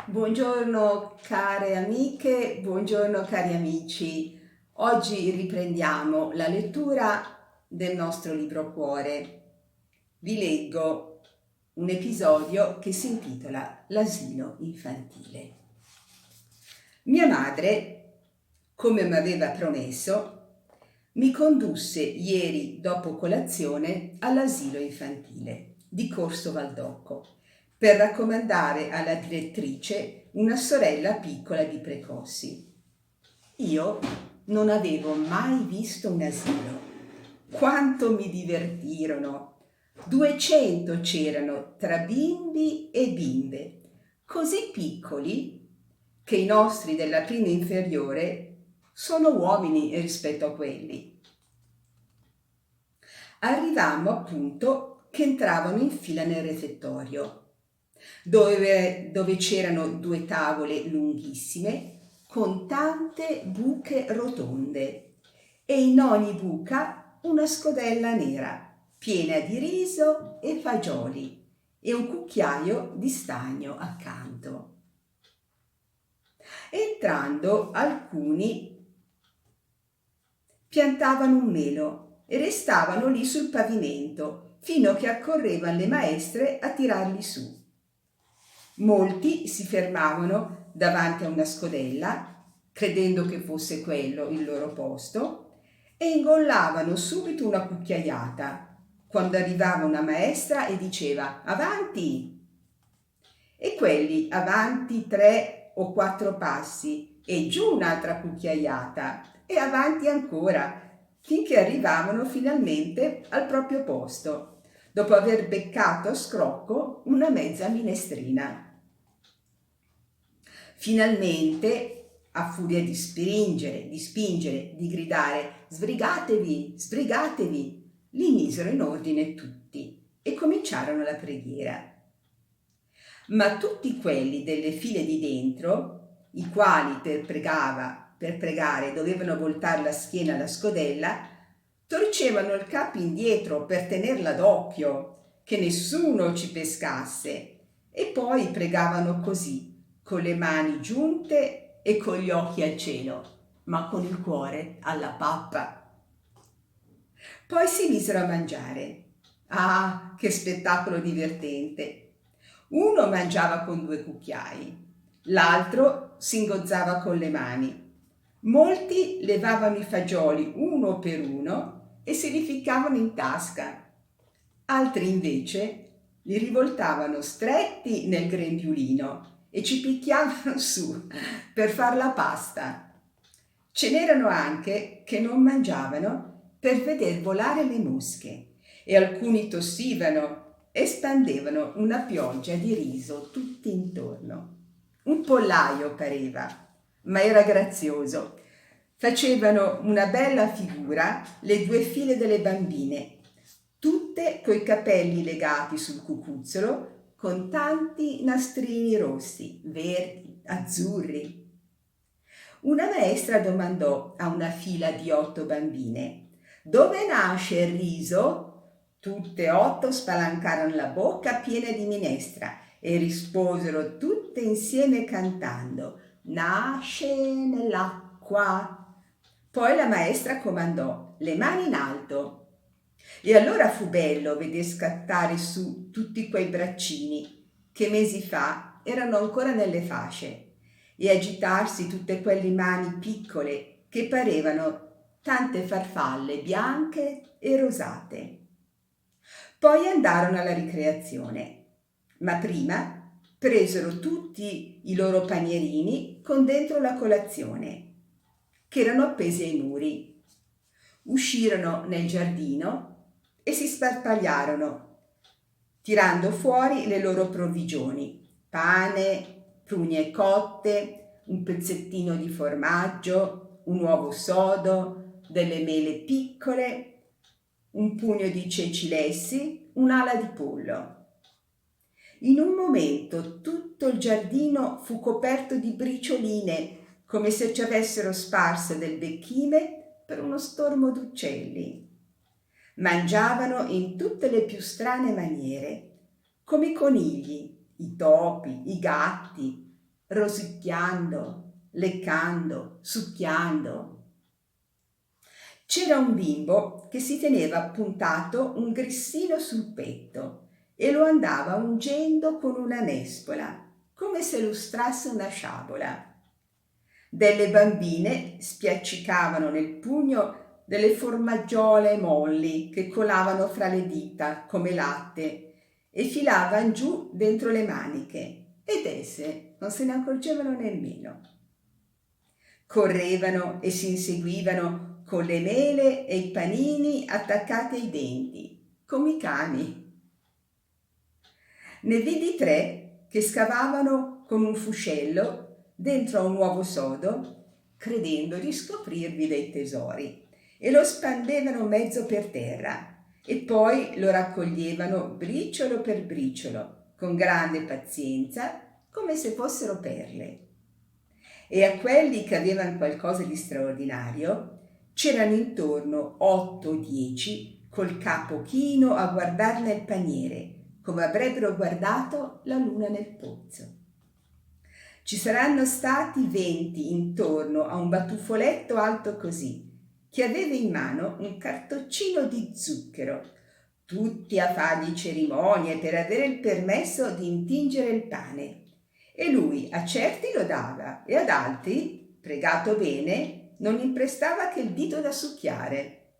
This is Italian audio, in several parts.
Buongiorno care amiche, buongiorno cari amici. Oggi riprendiamo la lettura del nostro libro Cuore. Vi leggo un episodio che si intitola L'asilo infantile. Mia madre, come mi aveva promesso, mi condusse ieri dopo colazione all'asilo infantile di Corso Valdocco per raccomandare alla direttrice una sorella piccola di precossi. Io non avevo mai visto un asilo. Quanto mi divertirono! 200 c'erano tra bimbi e bimbe, così piccoli che i nostri della prima inferiore sono uomini rispetto a quelli. Arrivammo appunto che entravano in fila nel refettorio, dove c'erano 2 tavole lunghissime con tante buche rotonde e in ogni buca una scodella nera piena di riso e fagioli e un cucchiaio di stagno accanto. Entrando, alcuni piantavano un melo e restavano lì sul pavimento fino a che accorrevano le maestre a tirarli su. Molti si fermavano davanti a una scodella, credendo che fosse quello il loro posto, e ingollavano subito una cucchiaiata quando arrivava una maestra e diceva «Avanti!». E quelli avanti 3 o 4 passi e giù un'altra cucchiaiata e avanti ancora, finché arrivavano finalmente al proprio posto, dopo aver beccato a scrocco una mezza minestrina. Finalmente, a furia di spingere, di gridare «Sbrigatevi, sbrigatevi!», li misero in ordine tutti e cominciarono la preghiera. Ma tutti quelli delle file di dentro, i quali per pregare dovevano voltare la schiena alla scodella, torcevano il capo indietro per tenerla d'occhio, che nessuno ci pescasse, e poi pregavano così, con le mani giunte e con gli occhi al cielo, ma con il cuore alla pappa. Poi si misero a mangiare. Ah, che spettacolo divertente! Uno mangiava con 2 cucchiai, l'altro si ingozzava con le mani. Molti levavano i fagioli uno per uno e se li ficcavano in tasca. Altri invece li rivoltavano stretti nel grembiulino e ci picchiavano su per far la pasta. Ce n'erano anche che non mangiavano per veder volare le mosche e alcuni tossivano e spandevano una pioggia di riso tutti intorno. Un pollaio pareva, ma era grazioso. Facevano una bella figura le 2 file delle bambine, tutte coi capelli legati sul cucuzzolo, con tanti nastrini rossi, verdi, azzurri. Una maestra domandò a una fila di 8 bambine: «Dove nasce il riso?» Tutte 8 spalancarono la bocca piena di minestra e risposero tutte insieme cantando: «Nasce nell'acqua». Poi la maestra comandò: «Le mani in alto». E allora fu bello vedere scattare su tutti quei braccini che mesi fa erano ancora nelle fasce e agitarsi tutte quelle mani piccole che parevano tante farfalle bianche e rosate. Poi andarono alla ricreazione, ma prima presero tutti i loro panierini con dentro la colazione, che erano appesi ai muri. Uscirono nel giardino e si sparpagliarono, tirando fuori le loro provvigioni: pane, prugne cotte, un pezzettino di formaggio, un uovo sodo, delle mele piccole, un pugno di ceci lessi, un'ala di pollo. In un momento tutto il giardino fu coperto di bricioline, come se ci avessero sparse del becchime per uno stormo d'uccelli. Mangiavano in tutte le più strane maniere, come i conigli, i topi, i gatti, rosicchiando, leccando, succhiando. C'era un bimbo che si teneva appuntato un grissino sul petto e lo andava ungendo con una nespola, come se lustrasse una sciabola. Delle bambine spiaccicavano nel pugno delle formaggiole molli che colavano fra le dita come latte e filavan giù dentro le maniche, ed esse non se ne accorgevano nemmeno. Correvano e si inseguivano con le mele e i panini attaccati ai denti, come i cani. Ne vidi 3 che scavavano con un fuscello dentro a un uovo sodo, credendo di scoprirvi dei tesori, e lo spandevano mezzo per terra, e poi lo raccoglievano briciolo per briciolo, con grande pazienza, come se fossero perle. E a quelli che avevano qualcosa di straordinario c'erano intorno 8 o 10 col capo chino a guardar nel paniere, come avrebbero guardato la luna nel pozzo. Ci saranno stati 20 intorno a un batuffoletto alto così, che aveva in mano un cartoccino di zucchero, tutti a fargli cerimonie per avere il permesso di intingere il pane. E lui a certi lo dava e ad altri, pregato bene, non imprestava che il dito da succhiare.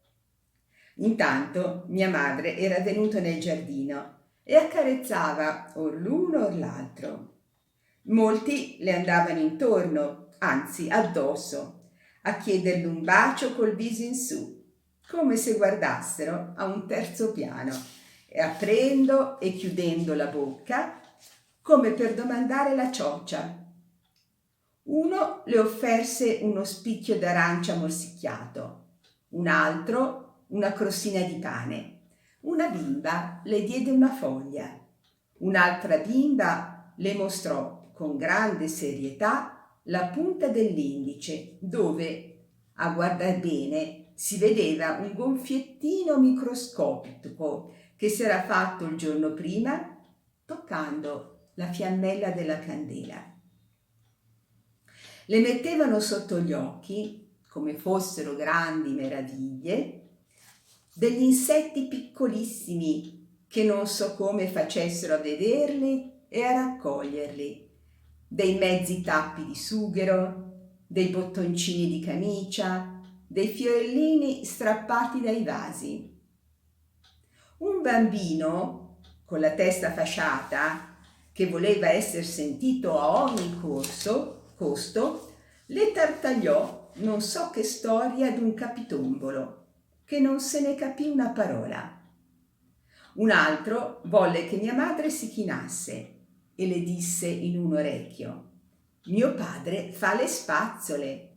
Intanto mia madre era venuta nel giardino e accarezzava or l'uno or l'altro. Molti le andavano intorno, anzi addosso, a chiederle un bacio col viso in su, come se guardassero a un terzo piano, e aprendo e chiudendo la bocca, come per domandare la cioccia. Uno le offerse uno spicchio d'arancia morsicchiato, un altro una crossina di pane, una bimba le diede una foglia, un'altra bimba le mostrò con grande serietà la punta dell'indice, dove, a guardar bene, si vedeva un gonfiettino microscopico che si era fatto il giorno prima toccando la fiammella della candela. Le mettevano sotto gli occhi, come fossero grandi meraviglie, degli insetti piccolissimi che non so come facessero a vederli e a raccoglierli, dei mezzi tappi di sughero, dei bottoncini di camicia, dei fiorellini strappati dai vasi. Un bambino con la testa fasciata, che voleva essere sentito a ogni costo, le tartagliò non so che storia d'un capitombolo, che non se ne capì una parola. Un altro volle che mia madre si chinasse e le disse in un orecchio: «Mio padre fa le spazzole».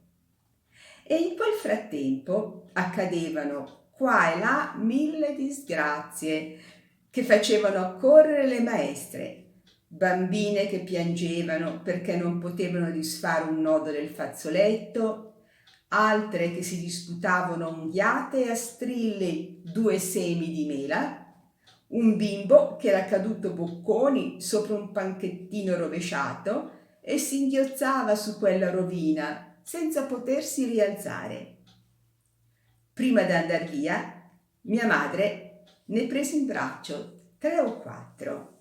E in quel frattempo accadevano qua e là 1000 disgrazie che facevano accorrere le maestre, bambine che piangevano perché non potevano disfare un nodo del fazzoletto, altre che si disputavano unghiate a strilli 2 semi di mela, un bimbo che era caduto bocconi sopra un panchettino rovesciato e si inghiozzava su quella rovina senza potersi rialzare. Prima d'andar via, mia madre ne prese in braccio 3 o 4.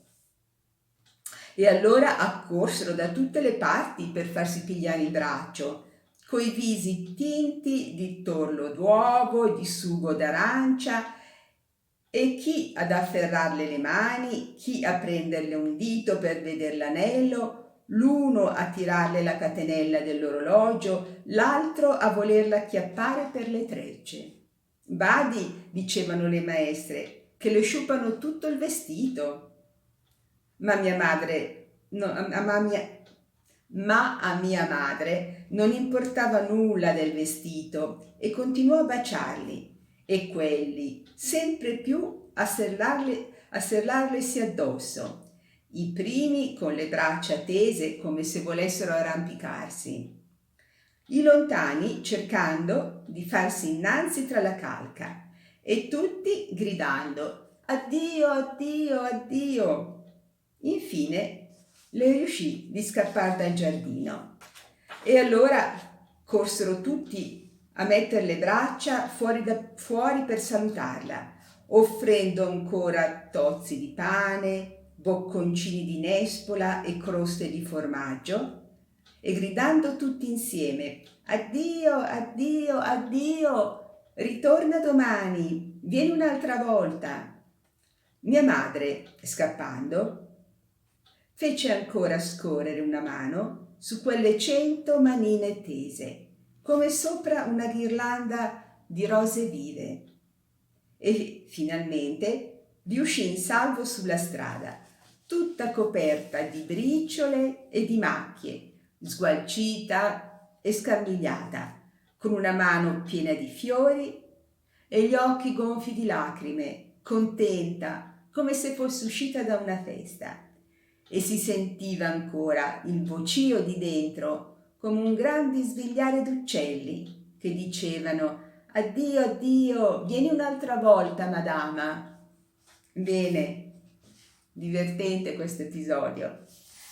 E allora accorsero da tutte le parti per farsi pigliare in braccio, coi visi tinti di torlo d'uovo e di sugo d'arancia, e chi ad afferrarle le mani, chi a prenderle un dito per veder l'anello, l'uno a tirarle la catenella dell'orologio, l'altro a volerla acchiappare per le trecce. «Badi», dicevano le maestre, «che le sciupano tutto il vestito». Ma a mia madre non importava nulla del vestito e continuò a baciarli, e quelli sempre più a serlarlesi addosso, i primi con le braccia tese come se volessero arrampicarsi, i lontani cercando di farsi innanzi tra la calca, e tutti gridando «Addio, addio, addio». Infine le riuscì di scappare dal giardino. E allora corsero tutti a mettere le braccia fuori per salutarla, offrendo ancora tozzi di pane, bocconcini di nespola e croste di formaggio, e gridando tutti insieme: addio, addio, addio, ritorna domani, vieni un'altra volta. Mia madre, scappando, fece ancora scorrere una mano su quelle 100 manine tese, come sopra una ghirlanda di rose vive, e finalmente riuscì in salvo sulla strada, tutta coperta di briciole e di macchie, sgualcita e scarmigliata, con una mano piena di fiori e gli occhi gonfi di lacrime, contenta come se fosse uscita da una festa, e si sentiva ancora il vocio di dentro come un gran bisbigliare d'uccelli che dicevano: addio, addio, vieni un'altra volta, madama. Bene, divertente questo episodio.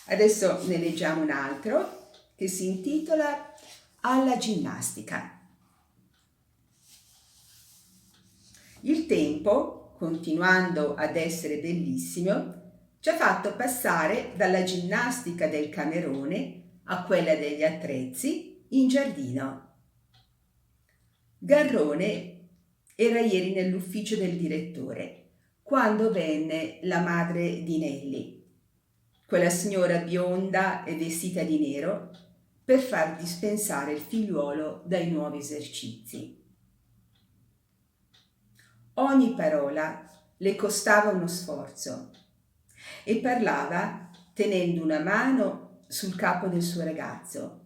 Adesso ne leggiamo un altro che si intitola Alla ginnastica. Il tempo, continuando ad essere bellissimo, ci ha fatto passare dalla ginnastica del Camerone a quella degli attrezzi in giardino. Garrone era ieri nell'ufficio del direttore, quando venne la madre di Nelli, quella signora bionda e vestita di nero, per far dispensare il figliuolo dai nuovi esercizi. Ogni parola le costava uno sforzo e parlava tenendo una mano sul capo del suo ragazzo.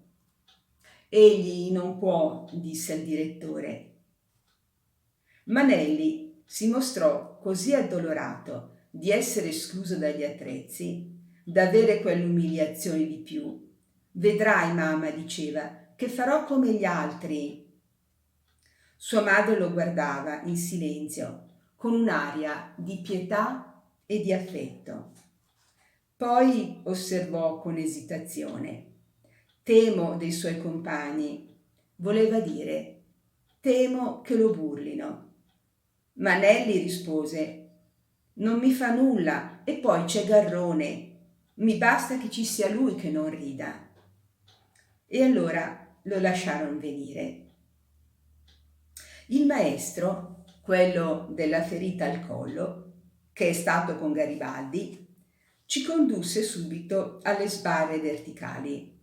Egli non può, disse il direttore. Ma Nelli si mostrò così addolorato di essere escluso dagli attrezzi, d'avere quell'umiliazione di più. Vedrai, mamma, diceva, che farò come gli altri. Sua madre lo guardava in silenzio, con un'aria di pietà e di affetto. Poi osservò con esitazione: temo dei suoi compagni. Voleva dire: temo che lo burlino. Ma Nelli rispose: non mi fa nulla, e poi c'è Garrone. Mi basta che ci sia lui che non rida. E allora lo lasciarono venire. Il maestro, quello della ferita al collo, che è stato con Garibaldi, ci condusse subito alle sbarre verticali,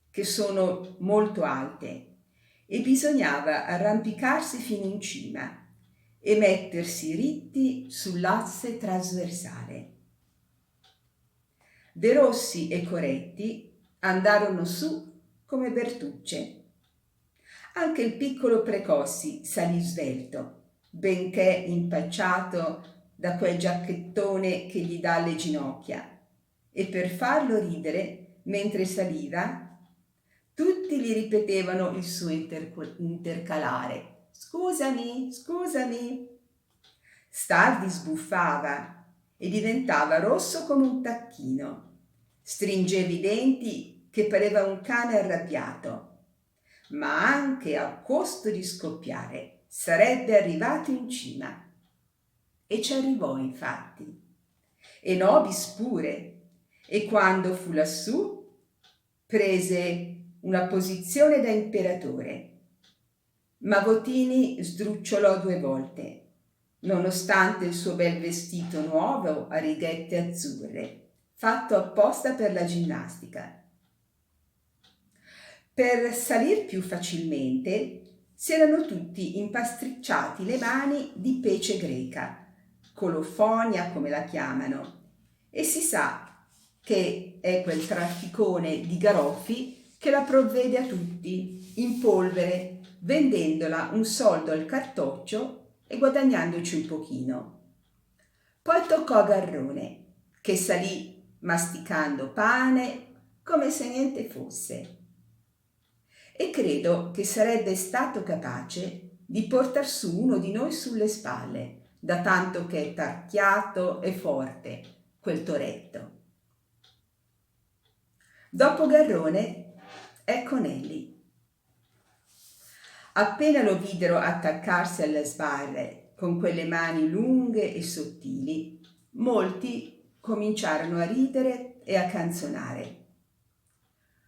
che sono molto alte, e bisognava arrampicarsi fino in cima e mettersi ritti sull'asse trasversale. De Rossi e Coretti andarono su come Bertucce. Anche il piccolo Precossi salì svelto, benché impacciato da quel giacchettone che gli dà alle ginocchia, e per farlo ridere, mentre saliva, tutti gli ripetevano il suo intercalare: scusami, scusami. Stardi sbuffava e diventava rosso come un tacchino. Stringeva i denti che pareva un cane arrabbiato, ma anche a costo di scoppiare sarebbe arrivato in cima. E ci arrivò, infatti. E Nobis pure. E quando fu lassù, prese una posizione da imperatore. Ma Votini sdrucciolò 2 volte, nonostante il suo bel vestito nuovo a righette azzurre, fatto apposta per la ginnastica. Per salir più facilmente si erano tutti impastricciati le mani di pece greca, colofonia come la chiamano, e si sa che è quel trafficone di garoffi che la provvede a tutti in polvere, vendendola un soldo al cartoccio e guadagnandoci un pochino. Poi toccò a Garrone, che salì masticando pane come se niente fosse. E credo che sarebbe stato capace di portar su uno di noi sulle spalle, da tanto che è tarchiato e forte quel toretto. Dopo Garrone, ecco Nelli. Appena lo videro attaccarsi alle sbarre con quelle mani lunghe e sottili, molti cominciarono a ridere e a canzonare.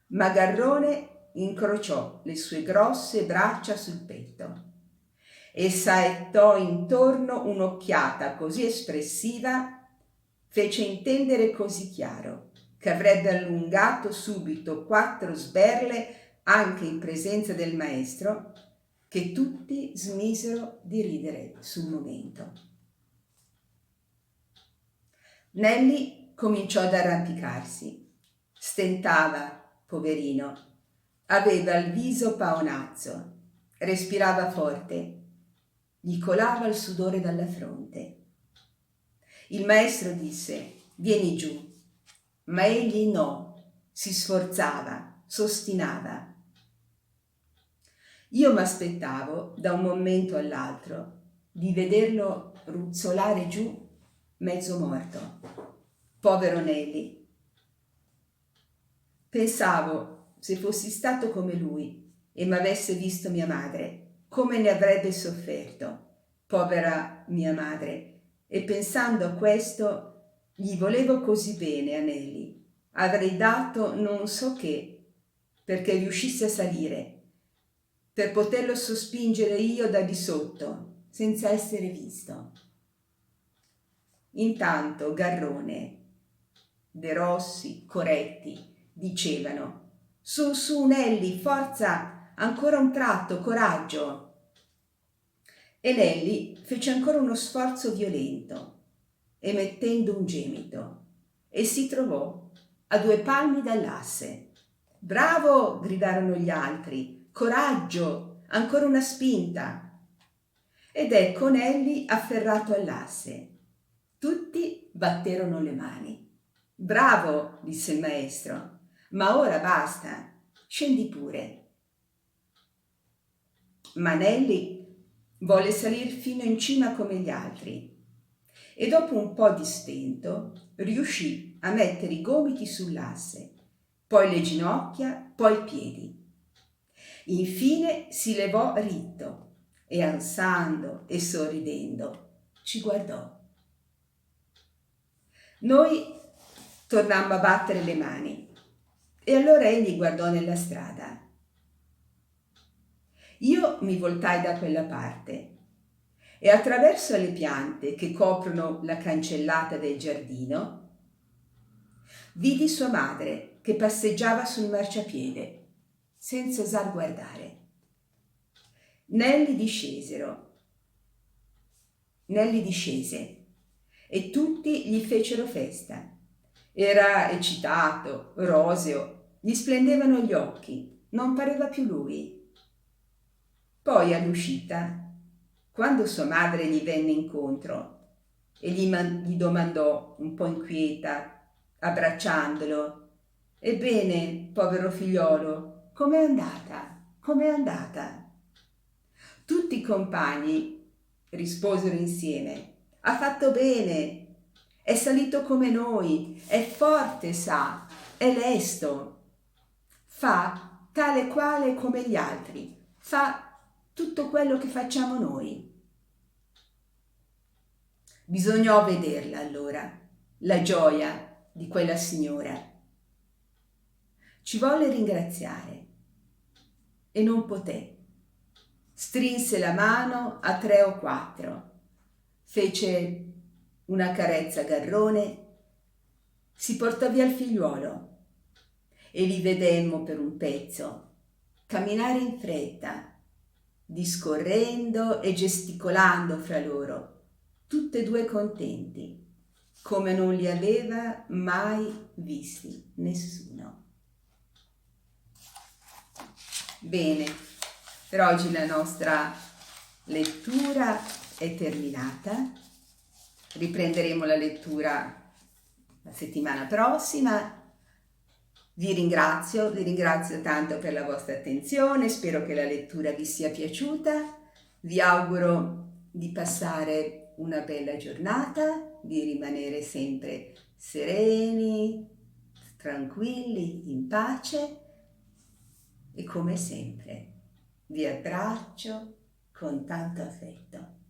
Ma Garrone incrociò le sue grosse braccia sul petto e saettò intorno un'occhiata così espressiva, fece intendere così chiaro che avrebbe allungato subito 4 sberle anche in presenza del maestro, che tutti smisero di ridere sul momento. Nelli cominciò ad arrampicarsi. Stentava, poverino. Aveva il viso paonazzo, respirava forte, gli colava il sudore dalla fronte. Il maestro disse: «Vieni giù», ma egli no, si sforzava, s'ostinava. Io m'aspettavo, da un momento all'altro, di vederlo ruzzolare giù mezzo morto. Povero Nelli. Pensavo, se fossi stato come lui e m'avesse visto mia madre, come ne avrebbe sofferto, povera mia madre, e pensando a questo, gli volevo così bene a Nelli. Avrei dato non so che, perché riuscisse a salire, per poterlo sospingere io da di sotto, senza essere visto. Intanto Garrone, De Rossi, Coretti dicevano: «Su, su, Nelli, forza, ancora un tratto, coraggio!» E Nelli fece ancora uno sforzo violento, emettendo un gemito, e si trovò a 2 palmi dall'asse. «Bravo!» gridarono gli altri. «Coraggio! Ancora una spinta!» Ed ecco Nelli afferrato all'asse. Tutti batterono le mani. «Bravo!» disse il maestro. «Ma ora basta, scendi pure». Ma Nelli volle salir fino in cima come gli altri e dopo un po' di stento riuscì a mettere i gomiti sull'asse, poi le ginocchia, poi i piedi. Infine si levò ritto e, ansando e sorridendo, ci guardò. Noi tornammo a battere le mani e allora egli guardò nella strada. Io mi voltai da quella parte e attraverso le piante che coprono la cancellata del giardino vidi sua madre che passeggiava sul marciapiede senza osar guardare. Nelli discese e tutti gli fecero festa. Era eccitato, roseo, gli splendevano gli occhi, non pareva più lui. Poi all'uscita, quando sua madre gli venne incontro e gli domandò, un po' inquieta, abbracciandolo: «Ebbene, povero figliolo, com'è andata? Com'è andata?» Tutti i compagni risposero insieme: «Ha fatto bene, è salito come noi, è forte, sa, è lesto, fa tale quale come gli altri, fa tutto quello che facciamo noi». Bisognò vederla allora, la gioia di quella signora. Ci volle ringraziare e non poté. Strinse la mano a 3 o 4, fece una carezza a Garrone, si portò via il figliuolo e li vedemmo per un pezzo camminare in fretta, discorrendo e gesticolando fra loro, tutte e 2 contenti, come non li aveva mai visti nessuno. Bene, per oggi la nostra lettura è terminata. Riprenderemo la lettura la settimana prossima. Vi ringrazio tanto per la vostra attenzione, spero che la lettura vi sia piaciuta. Vi auguro di passare una bella giornata, di rimanere sempre sereni, tranquilli, in pace e come sempre vi abbraccio con tanto affetto.